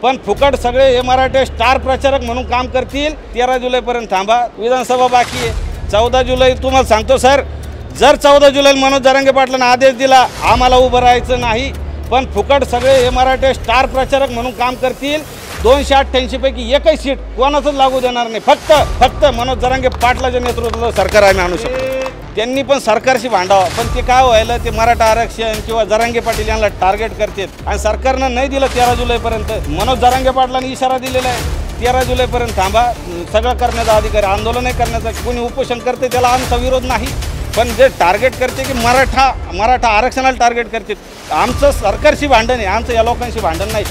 पण फुकट सगळे हे मराठे स्टार प्रचारक म्हणून काम करतील। 13 जुलैपर्यंत थांबा, विधानसभा बाकी आहे। 14 जुलै तुम्हाला सांगतो सर, जर 14 जुलैला मनोज जरांगे पाटलांनी आदेश दिला आम्हाला उभं राहायचं नाही, पण फुकट सगळे हे मराठे स्टार प्रचारक म्हणून काम करतील। 288 पैकी एकही सीट कोणाचंच लागू देणार नाही। फक्त मनोज जरांगे पाटलाच्या नेतृत्वाचं सरकार आम्ही आणू शकतो। त्यांनी पण सरकारशी भांडावं, पण ते काय व्हायला, ते मराठा आरक्षण किंवा जरांगे पाटील यांना टार्गेट करतात आणि सरकारनं नाही दिलं 13 जुलैपर्यंत। मनोज जरांगे पाटलांनी इशारा दिलेला आहे 13 जुलैपर्यंत थांबा, सगळं करण्याचा अधिकार, आंदोलनही करण्याचा, कोणी उपोषण करते त्याला आमचा विरोध नाही, पण जे टार्गेट करते की मराठा आरक्षणाला टार्गेट करते, आमचं सरकारशी भांडण आहे, आमचं या लोकांशी भांडण नाही।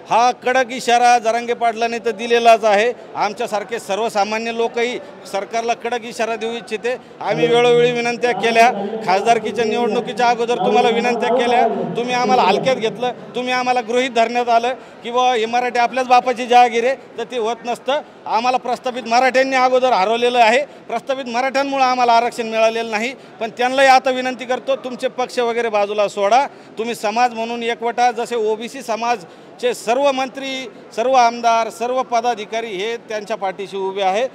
हा कडक इशारा जरांगे पाटलांनी तर दिलेलाच आहे। आमच्यासारखे सर्वसामान्य लोकही सरकारला कडक इशारा देऊ इच्छिते। आम्ही वेळोवेळी विनंत्या केल्या, खासदारकीच्या निवडणुकीच्या अगोदर तुम्हाला विनंत्या केल्या, तुम्ही आम्हाला हलक्यात घेतलं, तुम्ही आम्हाला गृहीत धरण्यात आलं की बाबा हे मराठी आपल्याच बापाची जहागीर आहे, तर ते होत नसतं। आम्हाला प्रस्थापित मराठ्यांनी अगोदर हरवलेलं आहे, प्रस्थापित मराठ्यांमुळे आम्हाला आरक्षण मिळालेलं नाही, पण त्यांनाही आता विनंती करतो, तुमचे पक्ष वगैरे बाजूला सोडा, तुम्ही समाज म्हणून एकवटा। जसे ओबीसी समाजचे सर्व मंत्री, सर्व आमदार, सर्व पदाधिकारी हे त्यांच्या पाठीशी उभे आहे।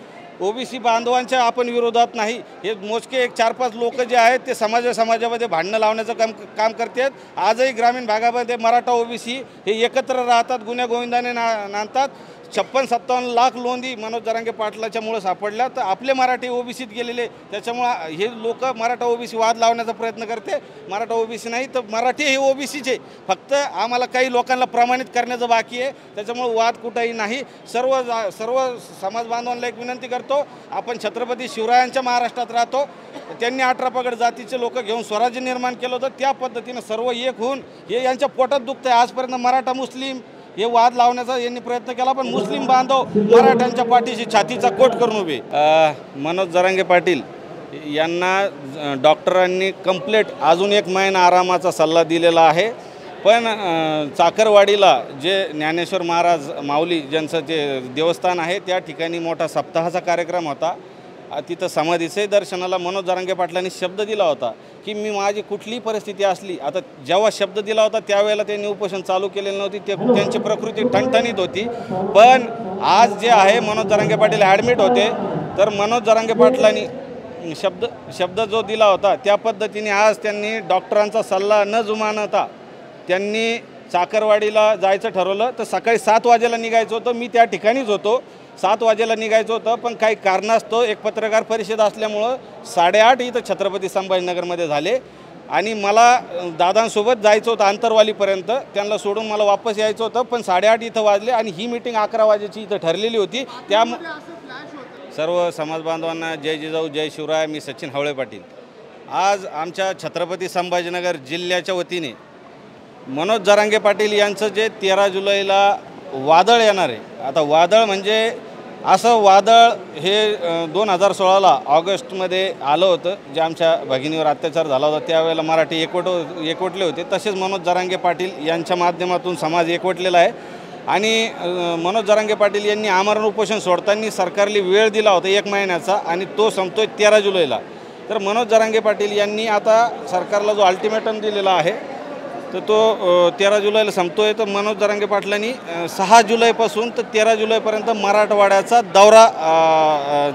ओबीसी बांधवांच्या आपण विरोधात नाही, हे मोजके 4-5 लोक जे आहेत ते समाजामध्ये भांडणं लावण्याचं काम करतात। आजही ग्रामीण भागामध्ये मराठा ओबीसी हे एकत्र राहतात, गुन्ह्या गोविंदाने नांदतात। 56-57 लाख लोंदी मनोज जरांगे पाटलाच्यामुळे सापडल्या, तर आपले मराठी ओबीसीत गेलेले, त्याच्यामुळे हे लोक मराठा ओबीसी वाद लावण्याचा प्रयत्न करते। मराठा ओबीसी नाही तर मराठी हे ओबीसीचे, फक्त आम्हाला काही लोकांना प्रमाणित करण्याचं बाकी आहे, त्याच्यामुळे वाद कुठंही नाही। सर्व समाज बांधवांना एक विनंती करतो, आपण छत्रपती शिवरायांच्या महाराष्ट्रात राहतो, त्यांनी 18 पगड जातीचे लोक घेऊन स्वराज्य निर्माण केलं होतं, त्या पद्धतीनं सर्व एक होऊन हे यांच्या पोटात दुखतं आहे। आजपर्यंत मराठा मुस्लिम हे वाद लावण्याचा यांनी प्रयत्न केला, पण मुस्लिम बांधव मराठ्यांच्या पाठीशी छातीचा कोट करून उभे। मनोज जरांगे पाटील यांना डॉक्टरांनी कंप्लीट अजून 1 महिना आरामाचा सल्ला दिलेला आहे, पण चाकरवाडीला जे ज्ञानेश्वर महाराज माऊली ज्यांचं जे देवस्थान आहे त्या ठिकाणी मोठा सप्ताहाचा कार्यक्रम होता। तिथं समाधीचे दर्शनाला मनोज जरांगे पाटलांनी शब्द दिला होता की मी माझी कुठलीही परिस्थिती असली, आता जेव्हा शब्द दिला होता त्यावेळेला त्यांनी उपोषण चालू केलेलं नव्हती, त्यांची प्रकृती ठणठणीत होती, पण आज जे आहे मनोज जरांगे पाटील ॲडमिट होते, तर मनोज जरांगे पाटलांनी शब्द जो दिला होता त्या पद्धतीने आज त्यांनी डॉक्टरांचा सल्ला न जुमानता त्यांनी चाकरवाडीला जायचं ठरवलं। तर सकाळी 7 वाजेला निघायचं होतं, मी त्या ठिकाणीच होतो, 7 वाजेला निघायचं होतं, पण काही कारणास्तव एक पत्रकार परिषद असल्यामुळं 8:30 इथं छत्रपती संभाजीनगरमध्ये झाले आणि मला दादांसोबत जायचं होतं आंतरवालीपर्यंत, त्यांना सोडून मला वापस यायचं होतं, पण 8:30 इथं वाजले आणि ही मीटिंग 11 वाजेची इथं ठरलेली होती। त्या सर्व समाज बांधवांना जय जिजाऊ जय शिवराय। मी सचिन हवळे पाटील। आज आमच्या छत्रपती संभाजीनगर जिल्ह्याच्या वतीने मनोज जरांगे पाटील यांचं जे 13 जुलैला वादळ येणार आहे, आता वादळ म्हणजे असं वादळ हे 2016ला ऑगस्टमध्ये आलं होतं, जे आमच्या भगिनीवर अत्याचार झाला होता, त्यावेळेला मराठी एकवटले होते, तसेच मनोज जरांगे पाटील यांच्या माध्यमातून समाज एकवटलेला आहे। आणि मनोज जरांगे पाटील यांनी आमरण उपोषण सोडताना सरकारला वेळ दिला होता 1 महिन्याचा आणि तो संपतोय 13 जुलैला। तर मनोज जरांगे पाटील यांनी आता सरकारला जो अल्टिमेटम दिलेला आहे तर तो 13 जुलैला संपतोय, तर मनोज जरांगे पाटलांनी 6 जुलैपासून तर 13 जुलैपर्यंत मराठवाड्याचा दौरा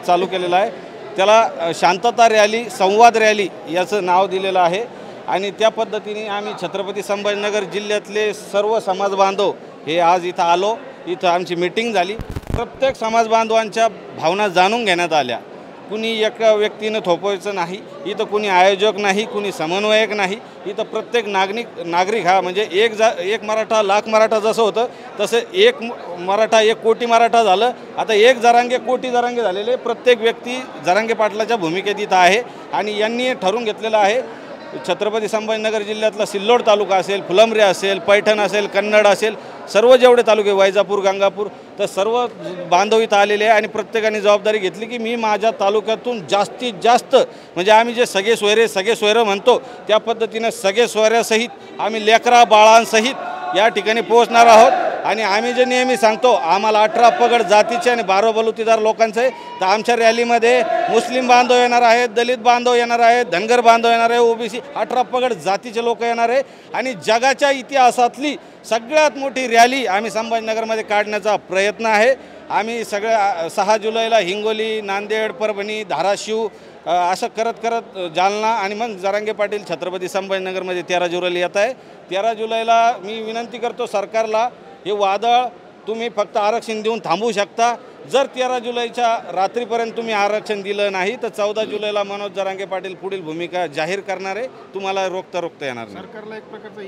चालू केलेला आहे। त्याला शांतता रॅली, संवाद रॅली याचं नाव दिलेलं आहे आणि त्या पद्धतीने आम्ही छत्रपती संभाजीनगर जिल्ह्यातले सर्व समाज बांधव हे आज इथं आलो, इथं आमची मीटिंग झाली। प्रत्येक समाज बांधवांच्या भावना जाणून घेण्यात आल्या, कुणी एका व्यक्तीनं थोपवायचं नाही, इथं कुणी आयोजक नाही, कुणी समन्वयक नाही, इथं प्रत्येक नागरिक हा म्हणजे एक मराठा लाख मराठा जसं होतं तसं एक मराठा 1 कोटी मराठा झालं। आता 1 जरांगे कोटी जरांगे झालेले, प्रत्येक व्यक्ती जरांगे पाटलाच्या भूमिकेत इथं आहे आणि यांनी ठरवून घेतलेलं आहे छत्रपती संभाजीनगर जिल्ह्यातला सिल्लोड तालुका असेल, फुलंब्री असेल, पैठण असेल, कन्नड असेल, सर्व जेवढे तालुके, वैजापूर, गंगापूर, तर सर्व बांधव इथं आलेले आहे आणि प्रत्येकाने जबाबदारी घेतली की मी माझ्या तालुक्यातून जास्तीत जास्त म्हणजे आम्ही जे सगळे सोयरे म्हणतो त्या पद्धतीने सगळे सोयऱ्यासहित आम्ही लेकरा बाळांसहित या ठिकाणी पोहोचणार आहोत आणि आम्ही जे नेहमी सांगतो आम्हाला 18 पगड जातीचे आणि 12 बलुतेदार लोकांचं आहे, तर आमच्या रॅलीमध्ये मुस्लिम बांधव येणार आहेत, दलित बांधव येणार आहेत, धनगर बांधव येणार आहे, ओबीसी 18 पगड जातीचे लोक येणार आहे आणि जगाच्या इतिहासातली सगळ्यात मोठी रॅली आम्ही संभाजीनगरमध्ये काढण्याचा प्रयत्न आहे। आम्ही सगळ्या 6 जुलैला हिंगोली, नांदेड, परभणी, धाराशिव असं करत करत जालना आणि मग जरांगे पाटील छत्रपती संभाजीनगरमध्ये 13 जुलैला येत आहे। 13 जुलैला मी विनंती करतो सरकारला, हे वादळ तुम्ही फक्त आरक्षण देऊन थांबवू शकता। जर 13 जुलैच्या रात्रीपर्यंत तुम्ही आरक्षण दिलं नाही तर 14 जुलैला मनोज जरांगे पाटील पुढील भूमिका जाहीर करणार आहे, तुम्हाला रोखता येणार नाही। सरकारला एक प्रकारचा